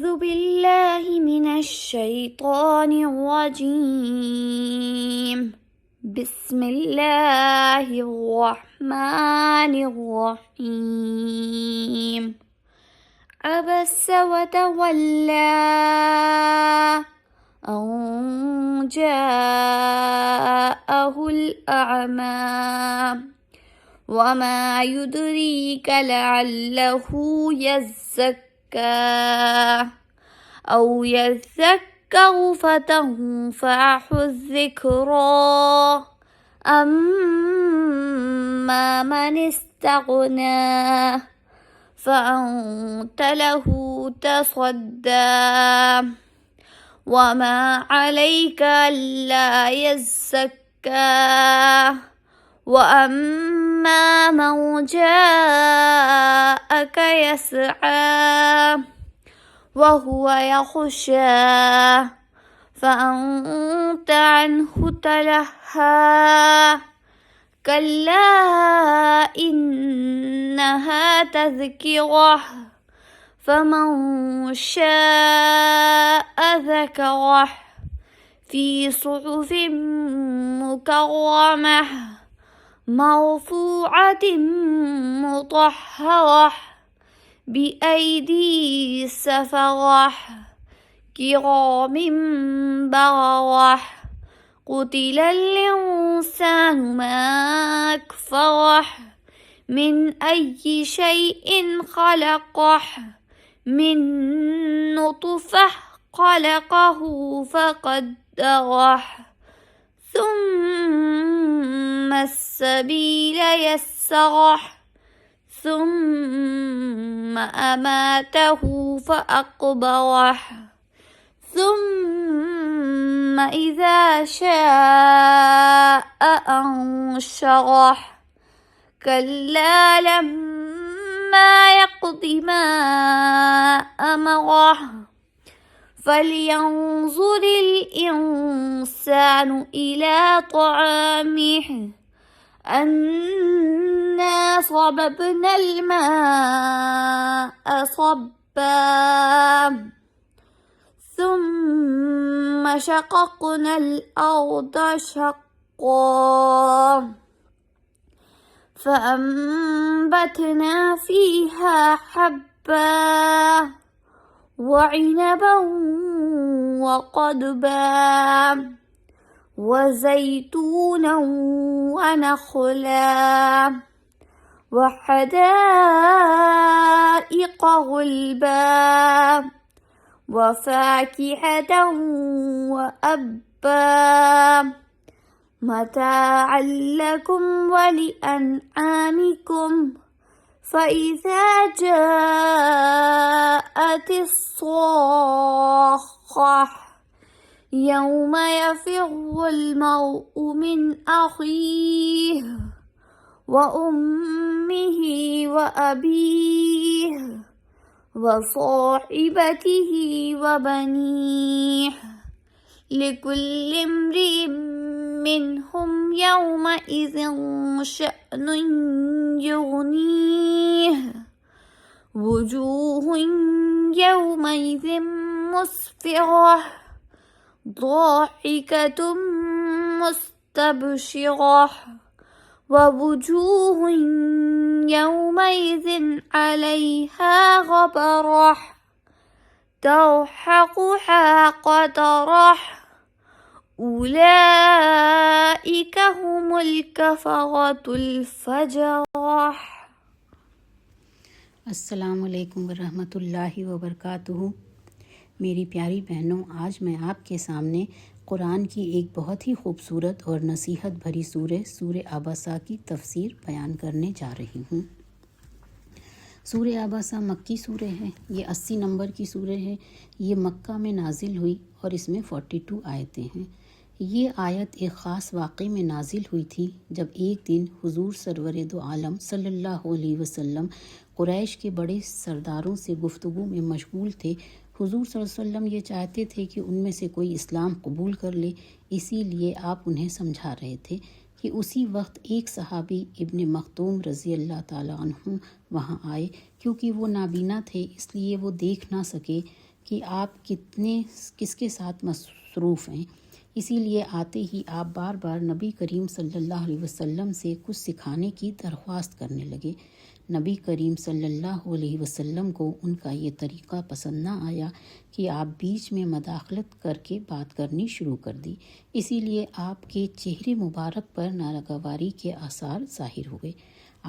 أعوذ بالله من الشيطان الرجيم. بسم الله الرحمن الرحيم. عبس وتولى أن جاءه الأعمى وما يدريك لعله يزكى أو يذكر فتنفعه الذكرى أما من استغنى فأنت له تصدى وما عليك ألا يزكى وأما من جاءك يسعى وهو يخشى فأنت عنه تلهى كلا إنها تذكرة فمن شاء ذكره في صحف مكرمة مرفوعة مطهرة بأيدي سفرة كرام بررة قتل الإنسان ما أكفره من أي شيء خلقه من نطفة خلقه فقدره ثم السبيل يسره ثم أماته فأقبره ثم إذا شاء أنشره كلا لما يقض ما أمره فلينظر الإنسان إلى طعامه أنا صببنا الماء صبا ثم شققنا الأرض شقا فأنبتنا فيها حبا وعنبا وقضبا وزيتونا ونخلا وحدائق غلبا وفاكهة وأبا متاعا لكم ولأنعامكم فإذا جاءت الصاخة يوم يفر المرء من أخيه وأمه وأبيه وصاحبته وبنيه لكل امرئ منهم يومئذ شأن يغنيه وجوه يومئذ مسفرة ضاحكة مستبشرة ووجوه يومئذ عليها غبرة ترهقها قترة أولئك هم الكفرة الفجرة۔ السلام علیکم ورحمۃ اللہ وبرکاتہ۔ میری پیاری بہنوں، آج میں آپ کے سامنے قرآن کی ایک بہت ہی خوبصورت اور نصیحت بھری سورہ عبسہ کی تفسیر بیان کرنے جا رہی ہوں۔ سورہ عبسہ مکی سورہ ہے، یہ 80 نمبر کی سورہ ہے۔ یہ مکہ میں نازل ہوئی اور اس میں 42 آیتیں ہیں۔ یہ آیت ایک خاص واقعے میں نازل ہوئی تھی جب ایک دن حضور سرور دو عالم صلی اللہ علیہ وسلم قریش کے بڑے سرداروں سے گفتگو میں مشغول تھے۔ حضور صلی اللہ علیہ وسلم یہ چاہتے تھے کہ ان میں سے کوئی اسلام قبول کر لے، اسی لیے آپ انہیں سمجھا رہے تھے کہ اسی وقت ایک صحابی ابن مختوم رضی اللہ تعالیٰ عنہ وہاں آئے۔ کیونکہ وہ نابینا تھے اس لیے وہ دیکھ نہ سکے، کہ آپ کس کے ساتھ مصروف ہیں، اسی لیے آتے ہی آپ بار بار نبی کریم صلی اللہ علیہ وسلم سے کچھ سکھانے کی درخواست کرنے لگے۔ نبی کریم صلی اللہ علیہ وسلم کو ان کا یہ طریقہ پسند نہ آیا کہ آپ بیچ میں مداخلت کر کے بات کرنی شروع کر دی، اسی لیے آپ کے چہرے مبارک پر ناگواری کے آثار ظاہر ہوئے۔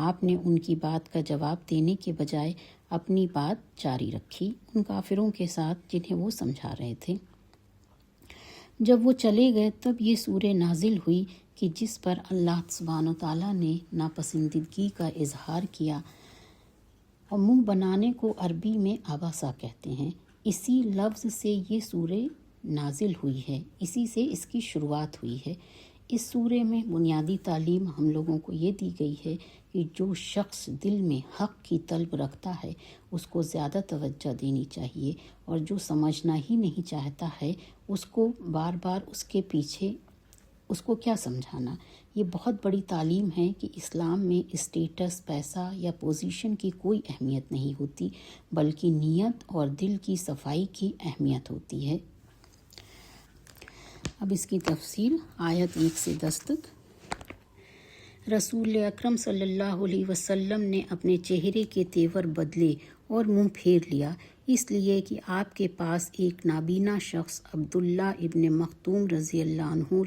آپ نے ان کی بات کا جواب دینے کے بجائے اپنی بات جاری رکھی ان کافروں کے ساتھ جنہیں وہ سمجھا رہے تھے۔ جب وہ چلے گئے تب یہ سورہ نازل ہوئی کہ جس پر اللہ سبحانہ و تعالیٰ نے ناپسندیدگی کا اظہار کیا، اور منہ بنانے کو عربی میں آباسا کہتے ہیں، اسی لفظ سے یہ سورہ نازل ہوئی ہے، اسی سے اس کی شروعات ہوئی ہے۔ اس سورہ میں بنیادی تعلیم ہم لوگوں کو یہ دی گئی ہے کہ جو شخص دل میں حق کی طلب رکھتا ہے اس کو زیادہ توجہ دینی چاہیے، اور جو سمجھنا ہی نہیں چاہتا ہے اس کو بار بار اس کے پیچھے اس کو کیا سمجھانا۔ یہ بہت بڑی تعلیم ہے کہ اسلام میں اسٹیٹس، پیسہ یا پوزیشن کی کوئی اہمیت نہیں ہوتی، بلکہ نیت اور دل کی صفائی کی اہمیت ہوتی ہے۔ اب اس کی تفصیل آیت 1 سے 10 تک۔ رسول اکرم صلی اللہ علیہ وسلم نے اپنے چہرے کے تیور بدلے اور منہ پھیر لیا، اس لیے کہ آپ کے پاس ایک نابینا شخص عبداللہ ابن مختوم رضی اللہ عنہ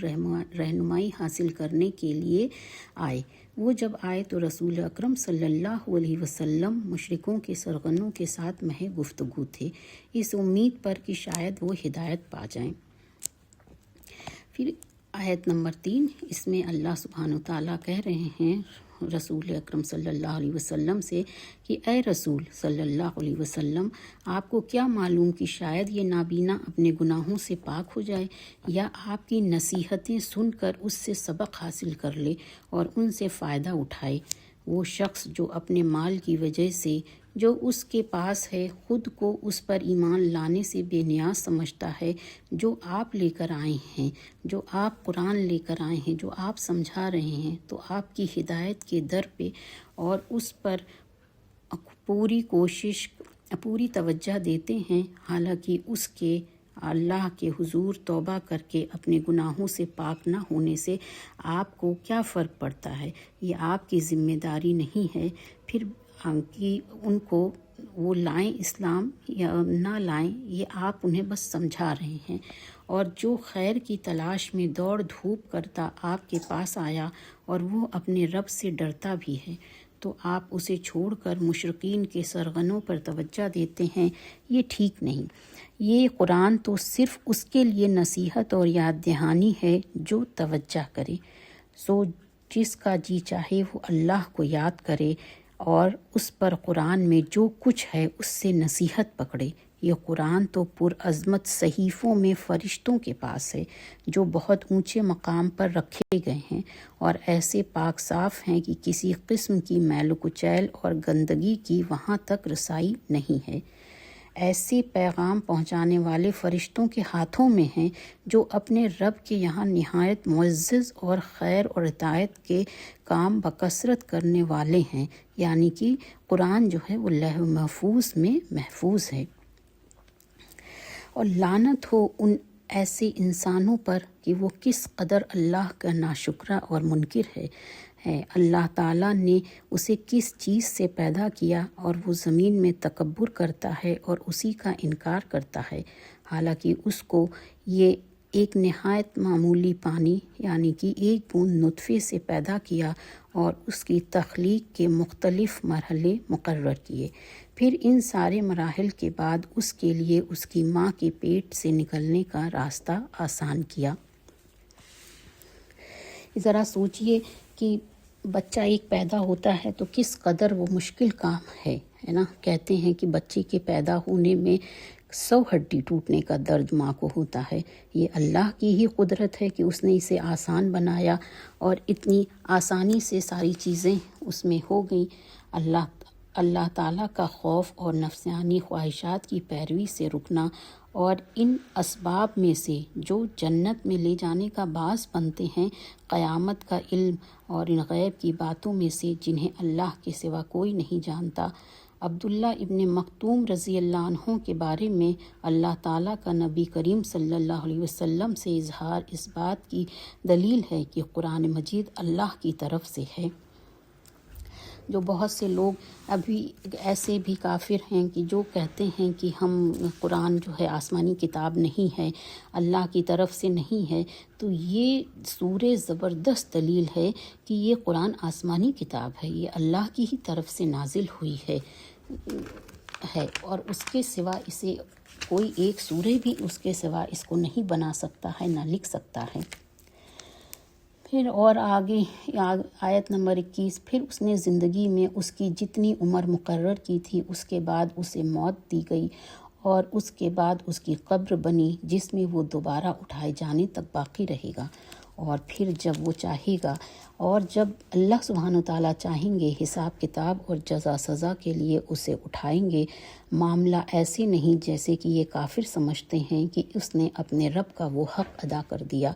رہنمائی حاصل کرنے کے لیے آئے۔ وہ جب آئے تو رسول اکرم صلی اللہ علیہ وسلم مشرکوں کے سرغنوں کے ساتھ محض گفتگو تھے، اس امید پر کہ شاید وہ ہدایت پا جائیں۔ پھر آیت نمبر 3، اس میں اللہ سبحانہ و تعالیٰ کہہ رہے ہیں رسول اکرم صلی اللہ علیہ وسلم سے کہ اے رسول صلی اللہ علیہ وسلم، آپ کو کیا معلوم کہ شاید یہ نابینا اپنے گناہوں سے پاک ہو جائے یا آپ کی نصیحتیں سن کر اس سے سبق حاصل کر لے اور ان سے فائدہ اٹھائے۔ وہ شخص جو اپنے مال کی وجہ سے جو اس کے پاس ہے خود کو اس پر ایمان لانے سے بے نیاز سمجھتا ہے جو آپ لے کر آئے ہیں، جو آپ قرآن لے کر آئے ہیں، جو آپ سمجھا رہے ہیں، تو آپ کی ہدایت کے در پہ اور اس پر پوری کوشش، پوری توجہ دیتے ہیں، حالانکہ اس کے اللہ کے حضور توبہ کر کے اپنے گناہوں سے پاک نہ ہونے سے آپ کو کیا فرق پڑتا ہے؟ یہ آپ کی ذمہ داری نہیں ہے پھر کہ ان کو وہ لائیں اسلام یا نہ لائیں، یہ آپ انہیں بس سمجھا رہے ہیں۔ اور جو خیر کی تلاش میں دوڑ دھوپ کرتا آپ کے پاس آیا اور وہ اپنے رب سے ڈرتا بھی ہے تو آپ اسے چھوڑ کر مشرکین کے سرغنوں پر توجہ دیتے ہیں، یہ ٹھیک نہیں۔ یہ قرآن تو صرف اس کے لیے نصیحت اور یاد دہانی ہے جو توجہ کرے، سو جس کا جی چاہے وہ اللہ کو یاد کرے اور اس پر قرآن میں جو کچھ ہے اس سے نصیحت پکڑے۔ یہ قرآن تو پرعظمت صحیفوں میں فرشتوں کے پاس ہے جو بہت اونچے مقام پر رکھے گئے ہیں اور ایسے پاک صاف ہیں کہ کسی قسم کی میل و کچیل اور گندگی کی وہاں تک رسائی نہیں ہے۔ ایسے پیغام پہنچانے والے فرشتوں کے ہاتھوں میں ہیں جو اپنے رب کے یہاں نہایت معزز اور خیر اور اطاعت کے کام بکثرت کرنے والے ہیں، یعنی کہ قرآن جو ہے وہ لوح محفوظ میں محفوظ ہے۔ اور لعنت ہو ان ایسے انسانوں پر کہ وہ کس قدر اللہ کا ناشکرا اور منکر ہے۔ اللہ تعالیٰ نے اسے کس چیز سے پیدا کیا اور وہ زمین میں تکبر کرتا ہے اور اسی کا انکار کرتا ہے، حالانکہ اس کو یہ ایک نہایت معمولی پانی یعنی کہ ایک بوند نطفے سے پیدا کیا اور اس کی تخلیق کے مختلف مرحلے مقرر کیے، پھر ان سارے مراحل کے بعد اس کے لیے اس کی ماں کے پیٹ سے نکلنے کا راستہ آسان کیا۔ ذرا سوچئے کہ بچہ ایک پیدا ہوتا ہے تو کس قدر وہ مشکل کام ہے نا۔ کہتے ہیں کہ بچے کے پیدا ہونے میں 100 ہڈی ٹوٹنے کا درد ماں کو ہوتا ہے۔ یہ اللہ کی ہی قدرت ہے کہ اس نے اسے آسان بنایا اور اتنی آسانی سے ساری چیزیں اس میں ہو گئیں۔ اللہ تعالیٰ کا خوف اور نفسانی خواہشات کی پیروی سے رکنا اور ان اسباب میں سے جو جنت میں لے جانے کا باعث بنتے ہیں، قیامت کا علم اور ان غیب کی باتوں میں سے جنہیں اللہ کے سوا کوئی نہیں جانتا، عبداللہ ابن مکتوم رضی اللہ عنہ کے بارے میں اللہ تعالیٰ کا نبی کریم صلی اللہ علیہ وسلم سے اظہار اس بات کی دلیل ہے کہ قرآن مجید اللہ کی طرف سے ہے۔ جو بہت سے لوگ ابھی ایسے بھی کافر ہیں کہ جو کہتے ہیں کہ ہم قرآن جو ہے آسمانی کتاب نہیں ہے، اللہ کی طرف سے نہیں ہے، تو یہ سورہ زبردست دلیل ہے کہ یہ قرآن آسمانی کتاب ہے، یہ اللہ کی ہی طرف سے نازل ہوئی ہے اور اس کے سوا اسے کوئی ایک سورہ بھی اس کے سوا اس کو نہیں بنا سکتا ہے، نہ لکھ سکتا ہے۔ پھر اور آگے آیت نمبر 21، پھر اس نے زندگی میں اس کی جتنی عمر مقرر کی تھی اس کے بعد اسے موت دی گئی، اور اس کے بعد اس کی قبر بنی جس میں وہ دوبارہ اٹھائے جانے تک باقی رہے گا، اور پھر جب وہ چاہے گا اور جب اللہ سبحانہ وتعالیٰ چاہیں گے حساب کتاب اور جزا سزا کے لیے اسے اٹھائیں گے۔ معاملہ ایسے نہیں جیسے کہ یہ کافر سمجھتے ہیں کہ اس نے اپنے رب کا وہ حق ادا کر دیا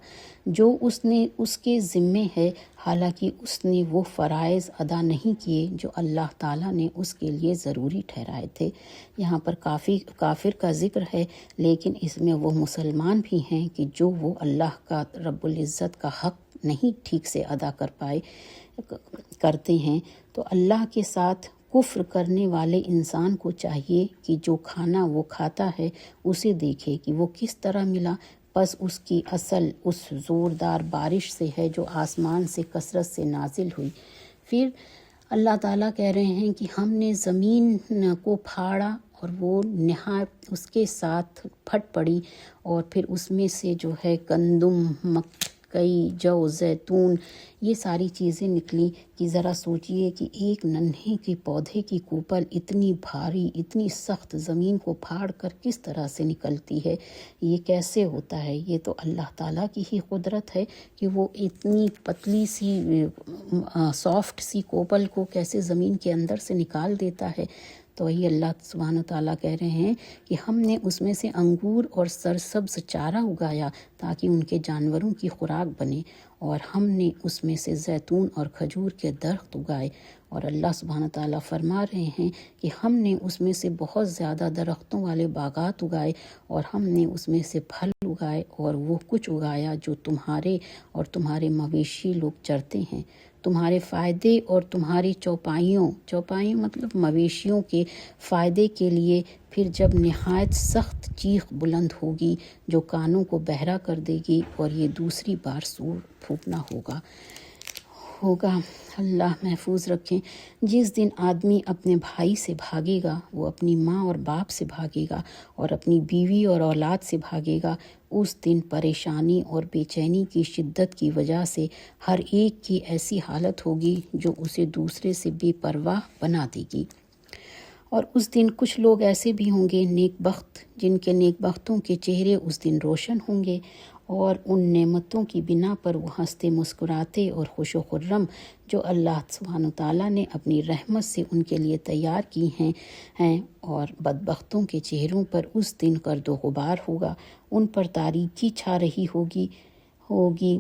جو اس کے ذمے ہے، حالانکہ اس نے وہ فرائض ادا نہیں کیے جو اللہ تعالیٰ نے اس کے لیے ضروری ٹھہرائے تھے۔ یہاں پر کافر کا ذکر ہے، لیکن اس میں وہ مسلمان بھی ہیں کہ جو وہ اللہ کا رب العزت کا حق نہیں ٹھیک سے ادا کرتے ہیں۔ تو اللہ کے ساتھ کفر کرنے والے انسان کو چاہیے کہ جو کھانا وہ کھاتا ہے اسے دیکھے کہ وہ کس طرح ملا، پس اس کی اصل اس زوردار بارش سے ہے جو آسمان سے کثرت سے نازل ہوئی۔ پھر اللہ تعالیٰ کہہ رہے ہیں کہ ہم نے زمین کو پھاڑا اور وہ نہایت اس کے ساتھ پھٹ پڑی، اور پھر اس میں سے جو ہے گندم، مکئی، جو، زیتون، یہ ساری چیزیں نکلیں کہ ذرا سوچئے کہ ایک ننھے کے پودے کی کوپل اتنی بھاری، اتنی سخت زمین کو پھاڑ کر کس طرح سے نکلتی ہے، یہ کیسے ہوتا ہے؟ یہ تو اللہ تعالیٰ کی ہی قدرت ہے کہ وہ اتنی پتلی سی سافٹ سی کوپل کو کیسے زمین کے اندر سے نکال دیتا ہے۔ تو یہ اللہ سبحانہ تعالیٰ کہہ رہے ہیں کہ ہم نے اس میں سے انگور اور سرسبز چارہ اگایا تاکہ ان کے جانوروں کی خوراک بنے، اور ہم نے اس میں سے زیتون اور کھجور کے درخت اگائے، اور اللہ سبحانہ تعالیٰ فرما رہے ہیں کہ ہم نے اس میں سے بہت زیادہ درختوں والے باغات اگائے، اور ہم نے اس میں سے پھل اگائے، اور وہ کچھ اگایا جو تمہارے اور تمہارے مویشی لوگ چرتے ہیں، تمہارے فائدے اور تمہاری چوپائیوں مطلب مویشیوں کے فائدے کے لیے۔ پھر جب نہایت سخت چیخ بلند ہوگی جو کانوں کو بہرا کر دے گی، اور یہ دوسری بار سور پھونکنا ہوگا۔ اللہ محفوظ رکھیں۔ جس دن آدمی اپنے بھائی سے بھاگے گا وہ اپنی ماں اور باپ سے بھاگے گا، اور اپنی بیوی اور اولاد سے بھاگے گا۔ اس دن پریشانی اور بے چینی کی شدت کی وجہ سے ہر ایک کی ایسی حالت ہوگی جو اسے دوسرے سے بے پرواہ بنا دے گی۔ اور اس دن کچھ لوگ ایسے بھی ہوں گے نیک بخت، جن کے نیک بختوں کے چہرے اس دن روشن ہوں گے، اور ان نعمتوں کی بنا پر وہ ہنستے مسکراتے اور خوش و خرم جو اللہ سبحانہ تعالیٰ نے اپنی رحمت سے ان کے لیے تیار کی ہیں، اور بدبختوں کے چہروں پر اس دن گرد و غبار ہوگا، ان پر تاریکی چھا رہی ہوگی۔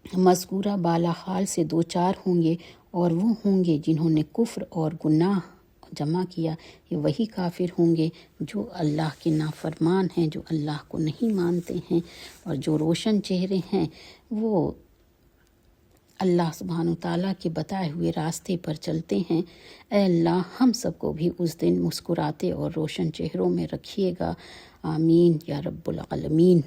مذکورہ بالا حال سے دو چار ہوں گے، اور وہ ہوں گے جنہوں نے کفر اور گناہ جمع کیا۔ یہ وہی کافر ہوں گے جو اللہ کے نافرمان ہیں، جو اللہ کو نہیں مانتے ہیں، اور جو روشن چہرے ہیں وہ اللہ سبحانہ تعالیٰ کے بتائے ہوئے راستے پر چلتے ہیں۔ اے اللہ ہم سب کو بھی اس دن مسکراتے اور روشن چہروں میں رکھیے گا، آمین یا رب العالمین۔